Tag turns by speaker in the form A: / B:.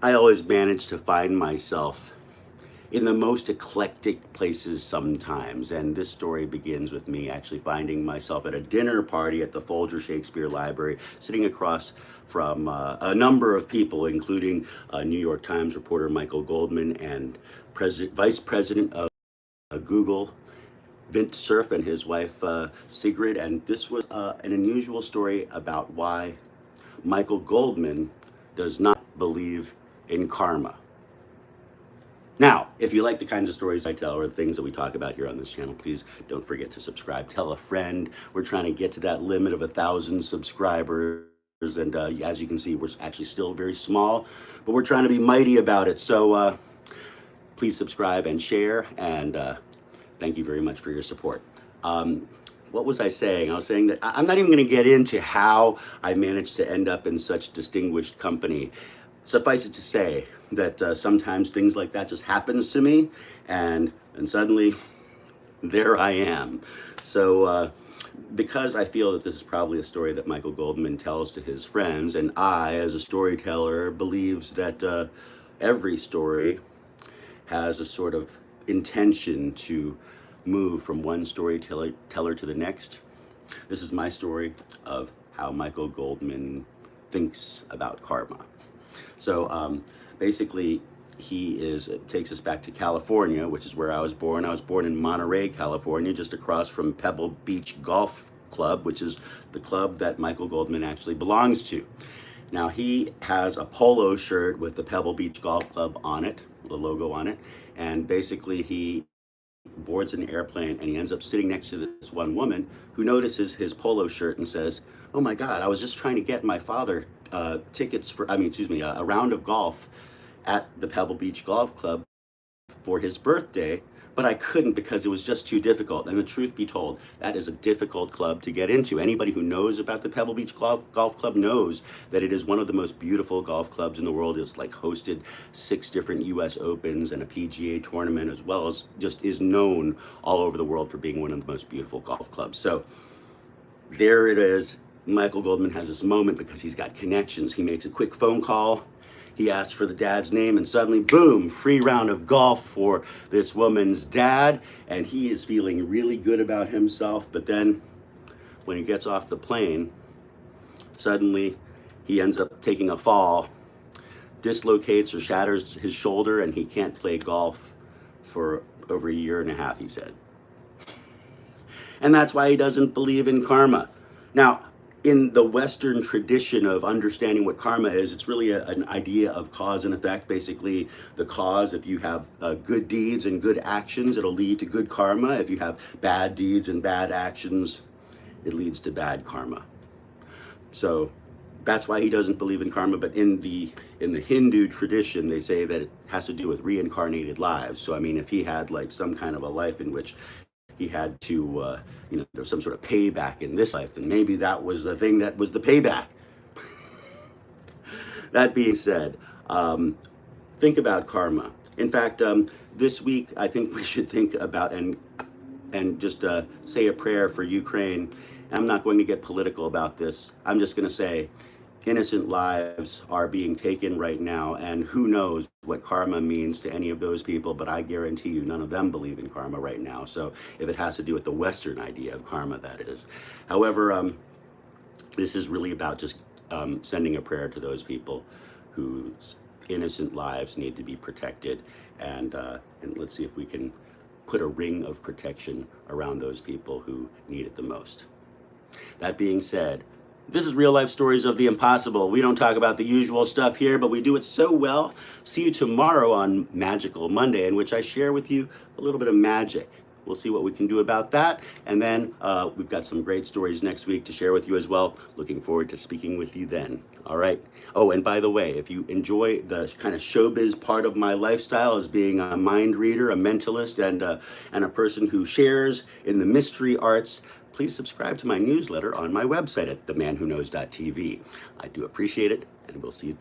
A: I always manage to find myself in the most eclectic places sometimes. And this story begins with me actually finding myself at a dinner party at the Folger Shakespeare Library, sitting across from a number of people, including New York Times reporter Michael Goldman and Vice President of Google, Vint Cerf, and his wife Sigrid. And this was an unusual story about why Michael Goldman does not believe in karma. Now, if you like the kinds of stories I tell or the things that we talk about here on this channel, please don't forget to subscribe. Tell a friend. We're trying to get to that limit of 1,000 subscribers. And as you can see, we're actually still very small, but we're trying to be mighty about it. So please subscribe and share. And thank you very much for your support. What was I saying? I was saying that I'm not even going to get into how I managed to end up in such distinguished company. Suffice it to say that sometimes things like that just happens to me, and suddenly there I am. So because I feel that this is probably a story that Michael Goldman tells to his friends, and I, as a storyteller, believes that every story has a sort of intention to move from one storyteller to the next. This is my story of how Michael Goldman thinks about karma. So basically, it takes us back to California, which is where I was born. I was born in Monterey, California, just across from Pebble Beach Golf Club, which is the club that Michael Goldman actually belongs to. Now, he has a polo shirt with the Pebble Beach Golf Club on it, the logo on it, and basically he boards an airplane and he ends up sitting next to this one woman who notices his polo shirt and says, "Oh my God, I was just trying to get my father tickets for, a round of golf at the Pebble Beach Golf Club for his birthday, but I couldn't because it was just too difficult." And the truth be told, that is a difficult club to get into. Anybody who knows about the Pebble Beach Golf Club knows that it is one of the most beautiful golf clubs in the world. It's like hosted 6 different US Opens and a PGA tournament, as well as just is known all over the world for being one of the most beautiful golf clubs. So there it is. Michael Goldman has this moment because he's got connections. He makes a quick phone call. He asks for the dad's name, and suddenly, boom, free round of golf for this woman's dad. And he is feeling really good about himself. But then when he gets off the plane, suddenly he ends up taking a fall, dislocates or shatters his shoulder, and he can't play golf for over a year and a half, he said. And that's why he doesn't believe in karma. Now, in the Western tradition of understanding what karma is, it's really an idea of cause and effect. Basically, the cause, if you have good deeds and good actions, it'll lead to good karma. If you have bad deeds and bad actions, it leads to bad karma. So that's why he doesn't believe in karma. But in the Hindu tradition, they say that it has to do with reincarnated lives. So I mean, if he had like some kind of a life in which he had to, there's some sort of payback in this life, and maybe that was the thing that was the payback. That being said, think about karma. In fact, this week, I think we should think about and just say a prayer for Ukraine. I'm not going to get political about this. I'm just going to say innocent lives are being taken right now, and who knows what karma means to any of those people, but I guarantee you none of them believe in karma right now. So if it has to do with the Western idea of karma, that is. However, this is really about just sending a prayer to those people whose innocent lives need to be protected, and let's see if we can put a ring of protection around those people who need it the most. That being said, this is Real Life Stories of the Impossible. We don't talk about the usual stuff here, but we do it so well. See you tomorrow on Magical Monday, in which I share with you a little bit of magic. We'll see what we can do about that. And then we've got some great stories next week to share with you as well. Looking forward to speaking with you then. All right. Oh, and by the way, if you enjoy the kind of showbiz part of my lifestyle as being a mind reader, a mentalist, and a person who shares in the mystery arts, please subscribe to my newsletter on my website at themanwhoknows.tv. I do appreciate it, and we'll see you